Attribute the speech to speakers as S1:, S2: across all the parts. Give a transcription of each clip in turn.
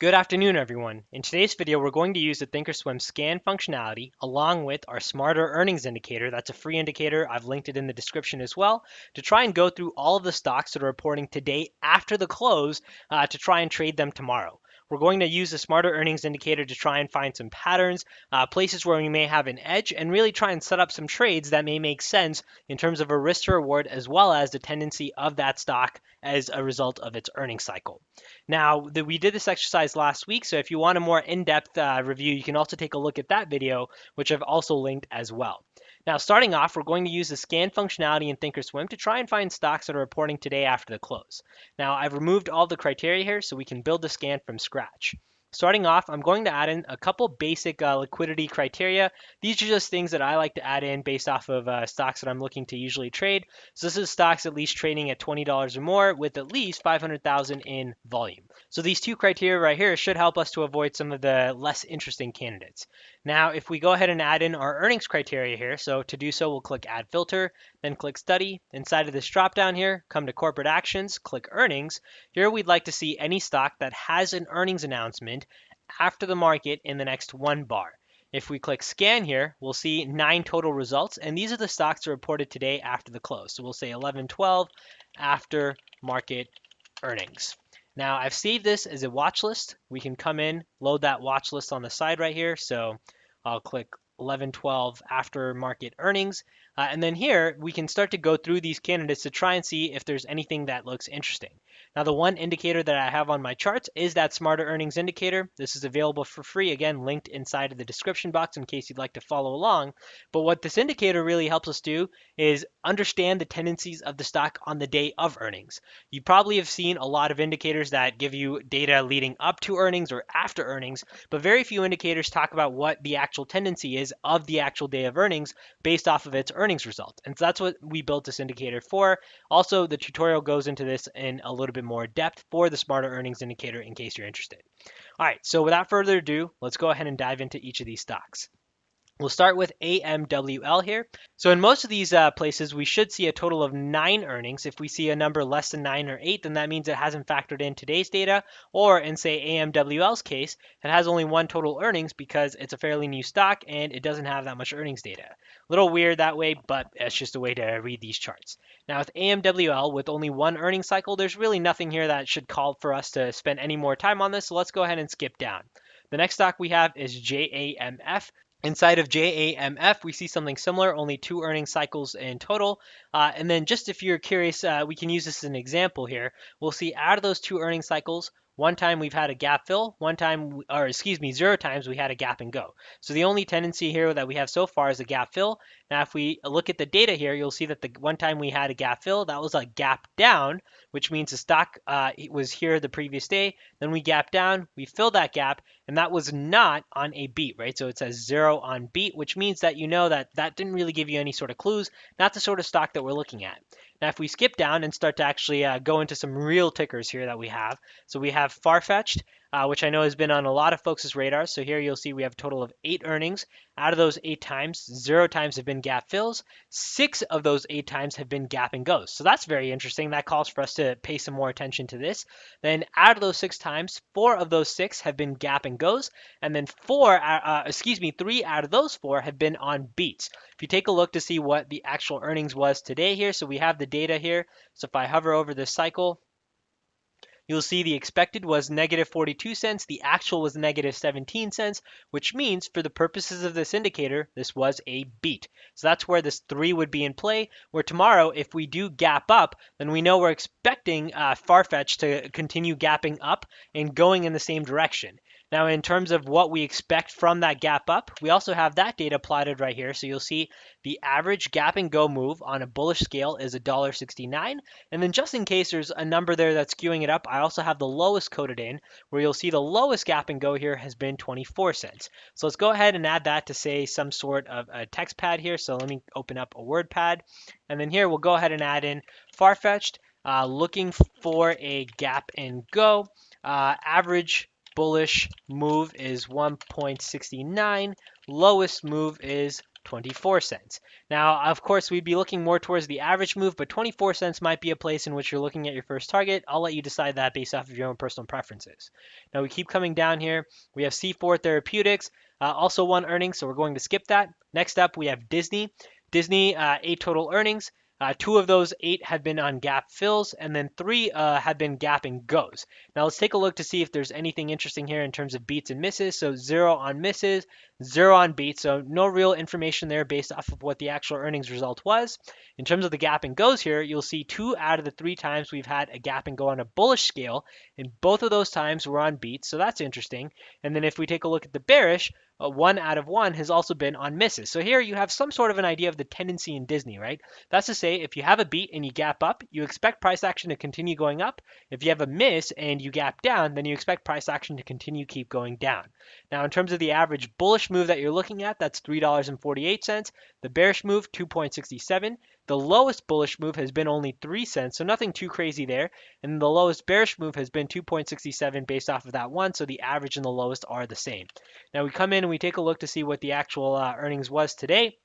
S1: Good afternoon, everyone. In today's video, we're going to use the thinkorswim scan functionality along with our smarter earnings indicator. That's a free indicator. I've linked it in the description as well to try and go through all of the stocks that are reporting today after the close to try and trade them tomorrow. We're going to use the smarter earnings indicator to try and find some patterns, places where we may have an edge, and really try and set up some trades that may make sense in terms of a risk to reward as well as the tendency of that stock as a result of its earnings cycle. Now, we did this exercise last week, so if you want a more in-depth review, you can also take a look at that video, which I've also linked as well. Now, starting off, we're going to use the scan functionality in thinkorswim to try and find stocks that are reporting today after the close. Now, I've removed all the criteria here so we can build the scan from scratch. Starting off, I'm going to add in a couple basic liquidity criteria. These are just things that I like to add in based off of stocks that I'm looking to usually trade. So this is stocks at least trading at $20 or more with at least 500,000 in volume. So these two criteria right here should help us to avoid some of the less interesting candidates. Now, if we go ahead and add in our earnings criteria here, so to do so, we'll click Add Filter, then click Study. Inside of this dropdown here, come to Corporate Actions, click Earnings. Here we'd like to see any stock that has an earnings announcement after the market in the next one bar. If we click Scan here, we'll see 9 total results, and these are the stocks that reported today after the close. So we'll say 11/12 after market earnings. Now I've saved this as a watch list. We can come in, load that watch list on the side right here. So I'll click 11/12 after market earnings. And then here we can start to go through these candidates to try and see if there's anything that looks interesting. Now the one indicator that I have on my charts is that smarter earnings indicator. This is available for free, again linked inside of the description box in case you'd like to follow along. But what this indicator really helps us do is understand the tendencies of the stock on the day of earnings. You probably have seen a lot of indicators that give you data leading up to earnings or after earnings, but very few indicators talk about what the actual tendency is of the actual day of earnings based off of its earnings result. And so that's what we built this indicator for. Also, the tutorial goes into this in a little bit more depth for the smarter earnings indicator in case you're interested. All right, so without further ado, let's go ahead and dive into each of these stocks. We'll start with AMWL here. So in most of these places, we should see a total of 9 earnings. If we see a number less than 9 or 8, then that means it hasn't factored in today's data. Or in, say, AMWL's case, it has only 1 total earnings because it's a fairly new stock and it doesn't have that much earnings data. A little weird that way, but it's just a way to read these charts. Now with AMWL, with only 1 earnings cycle, there's really nothing here that should call for us to spend any more time on this. So let's go ahead and skip down. The next stock we have is JAMF. Inside of JAMF, we see something similar, only 2 earnings cycles in total. And then just if you're curious, we can use this as an example here. We'll see out of those 2 earnings cycles, one time we've had a gap fill, 0 times we had a gap and go. So the only tendency here that we have so far is a gap fill. Now, if we look at the data here, you'll see that the one time we had a gap fill, that was a gap down, which means the stock was here the previous day. Then we gap down, we filled that gap, and that was not on a beat, right? So it says 0 on beat, which means that you know that that didn't really give you any sort of clues, not the sort of stock that we're looking at. Now, if we skip down and start to actually go into some real tickers here that we have, so we have Farfetched, which I know has been on a lot of folks' radars. So here you'll see we have a total of 8 earnings. Out of those 8 times, 0 times have been gap fills. 6 of those 8 times have been gap and goes. So that's very interesting. That calls for us to pay some more attention to this. Then out of those 6 times, 4 of those 6 have been gap and goes. And then 3 out of those 4 have been on beats. If you take a look to see what the actual earnings was today here, so we have the data here. So if I hover over this cycle, you'll see the expected was negative 42 cents, the actual was negative 17 cents, which means for the purposes of this indicator, this was a beat. So that's where this 3 would be in play, where tomorrow, if we do gap up, then we know we're expecting Farfetch to continue gapping up and going in the same direction. Now, in terms of what we expect from that gap up, we also have that data plotted right here. So you'll see the average gap and go move on a bullish scale is $1.69. And then just in case there's a number there that's skewing it up, I also have the lowest coded in, where you'll see the lowest gap and go here has been 24 cents. So let's go ahead and add that to, say, some sort of a text pad here. So let me open up a word pad. And then here we'll go ahead and add in Farfetched, looking for a gap and go. Average bullish move is 1.69. Lowest move is 24 cents. Now, of course, we'd be looking more towards the average move, but 24 cents might be a place in which you're looking at your first target. I'll let you decide that based off of your own personal preferences. Now, we keep coming down here. We have C4 Therapeutics, also one earnings, so we're going to skip that. Next up, we have Disney. Disney, 8 total earnings. 2 of those 8 have been on gap fills, and then 3 have been gap and goes. Now let's take a look to see if there's anything interesting here in terms of beats and misses. So 0 on misses, 0 on beats, so no real information there based off of what the actual earnings result was. In terms of the gap and goes here, you'll see 2 out of the 3 times we've had a gap and go on a bullish scale, and both of those times were on beats, so that's interesting. And then if we take a look at the bearish, 1 out of 1 has also been on misses. So here you have some sort of an idea of the tendency in Disney, right? That's to say, if you have a beat and you gap up, you expect price action to continue going up. If you have a miss and you gap down, then you expect price action to continue keep going down. Now, in terms of the average bullish move that you're looking at, that's $3.48. The bearish move, 2.67. The lowest bullish move has been only 3 cents, so nothing too crazy there. And the lowest bearish move has been 2.67 based off of that one, so the average and the lowest are the same. Now we come in and we take a look to see what the actual earnings was today.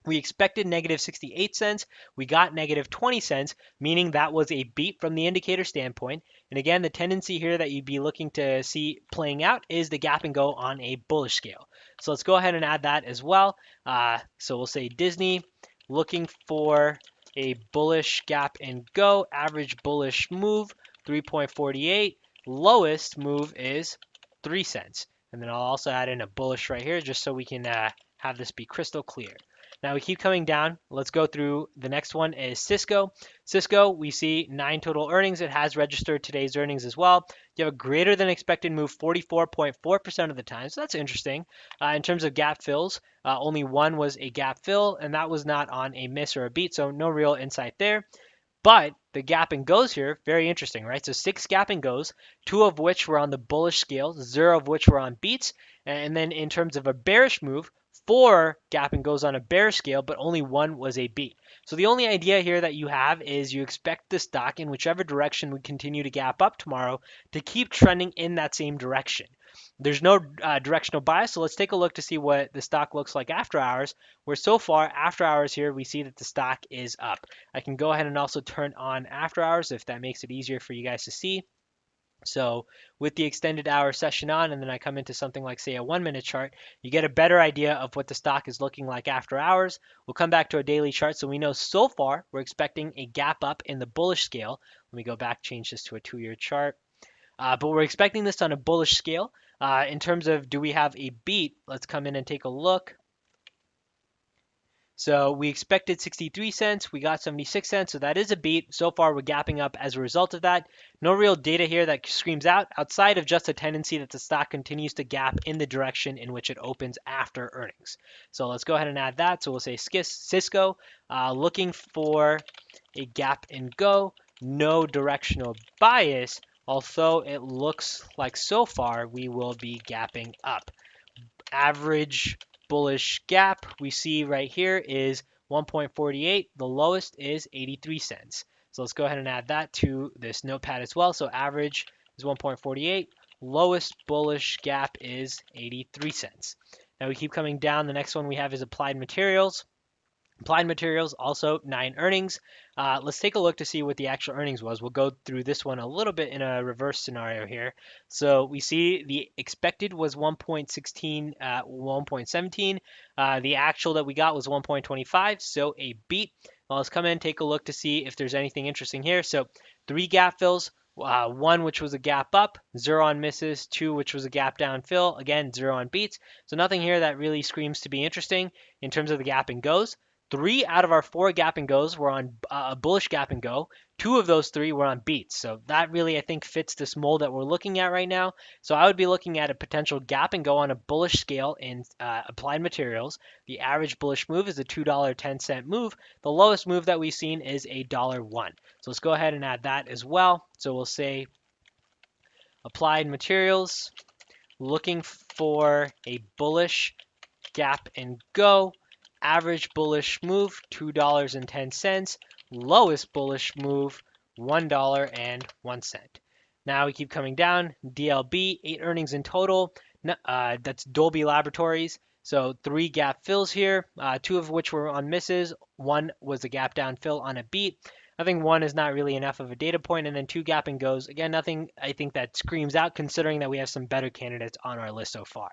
S1: We expected negative 68 cents. We got negative 20 cents, meaning that was a beat from the indicator standpoint. And again, the tendency here that you'd be looking to see playing out is the gap and go on a bullish scale. So let's go ahead and add that as well. So we'll say Disney, looking for a bullish gap and go, average bullish move, 3.48. Lowest move is 3 cents. And then I'll also add in a bullish right here just so we can have this be crystal clear. Now we keep coming down. Let's go through. The next one is Cisco. Cisco, we see 9 total earnings. It has registered today's earnings as well. You have a greater than expected move 44.4% of the time, so that's interesting. In terms of gap fills, only 1 was a gap fill, and that was not on a miss or a beat, so no real insight there. But the gap and goes here, very interesting, right? So 6 gap and goes, 2 of which were on the bullish scale, 0 of which were on beats. And then in terms of a bearish move, 4 gap and goes on a bearish scale, but only 1 was a beat. So the only idea here that you have is you expect the stock in whichever direction we continue to gap up tomorrow to keep trending in that same direction. There's no directional bias, so let's take a look to see what the stock looks like after hours, where so far after hours here we see that the stock is up. I can go ahead and also turn on after hours if that makes it easier for you guys to see. So with the extended hour session on, and then I come into something like, say, a 1-minute chart, you get a better idea of what the stock is looking like after hours. We'll come back to a daily chart. So we know so far we're expecting a gap up in the bullish scale. Let me go back, change this to a 2-year chart. But we're expecting this on a bullish scale. In terms of do we have a beat, let's come in and take a look. So we expected 63 cents, we got 76 cents, so that is a beat. So far we're gapping up as a result of that. No real data here that screams out outside of just a tendency that the stock continues to gap in the direction in which it opens after earnings. So let's go ahead and add that. So we'll say Cisco, looking for a gap and go, no directional bias, although it looks like so far we will be gapping up. Average bullish gap we see right here is 1.48. The lowest is 83 cents. So let's go ahead and add that to this notepad as well. So average is 1.48. Lowest bullish gap is 83 cents. Now we keep coming down. The next one we have is applied materials. Applied materials, also 9 earnings. Let's take a look to see what the actual earnings was. We'll go through this one a little bit in a reverse scenario here. So we see the expected was 1.16, 1.17. The actual that we got was 1.25, so a beat. Well, let's come in and take a look to see if there's anything interesting here. So 3 gap fills. 1 which was a gap up, 0 on misses, 2 which was a gap down fill, again 0 on beats. So nothing here that really screams to be interesting in terms of the gap and goes. 3 out of our 4 gap and goes were on a bullish gap and go. 2 of those 3 were on beats. So that really, I think, fits this mold that we're looking at right now. So I would be looking at a potential gap and go on a bullish scale in applied materials. The average bullish move is a $2.10 move. The lowest move that we've seen is a $1. So let's go ahead and add that as well. So we'll say applied materials, looking for a bullish gap and go. Average bullish move, $2.10. Lowest bullish move, $1.01. Now we keep coming down. DLB, 8 earnings in total. That's Dolby Laboratories. So 3 gap fills here, 2 of which were on misses. 1 was a gap down fill on a beat. I think 1 is not really enough of a data point, and then 2 gap and goes. Again, nothing I think that screams out considering that we have some better candidates on our list so far.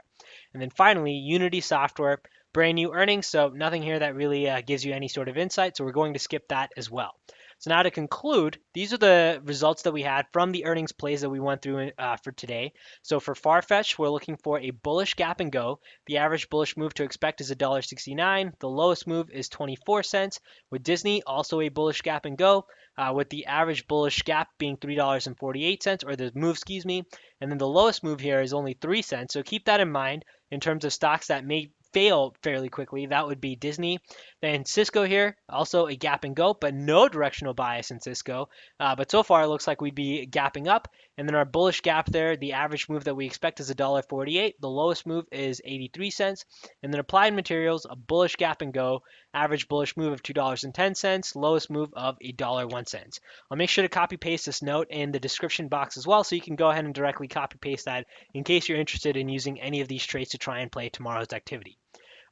S1: And then finally, Unity Software, brand new earnings, so nothing here that really gives you any sort of insight, so we're going to skip that as well. So now to conclude, these are the results that we had from the earnings plays that we went through for today. So for Farfetch, we're looking for a bullish gap and go. The average bullish move to expect is $1.69. The lowest move is 24 cents. With Disney, also a bullish gap and go, with the average bullish gap being $3.48, or the move, excuse me. And then the lowest move here is only 3 cents. So keep that in mind in terms of stocks that may fail fairly quickly. That would be Disney. Then Cisco here, also a gap and go, but no directional bias in Cisco. But so far, it looks like we'd be gapping up. And then our bullish gap there, the average move that we expect is $1.48. The lowest move is 83 cents. And then Applied Materials, a bullish gap and go, average bullish move of $2.10, lowest move of $1.01. I'll make sure to copy paste this note in the description box as well, so you can go ahead and directly copy paste that in case you're interested in using any of these traits to try and play tomorrow's activity.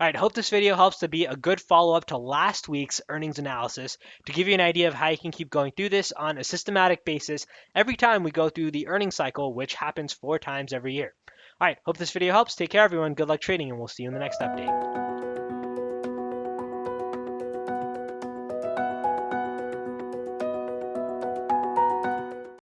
S1: All right, hope this video helps to be a good follow-up to last week's earnings analysis to give you an idea of how you can keep going through this on a systematic basis every time we go through the earnings cycle, which happens 4 times every year. All right, hope this video helps. Take care, everyone. Good luck trading, and we'll see you in the next update.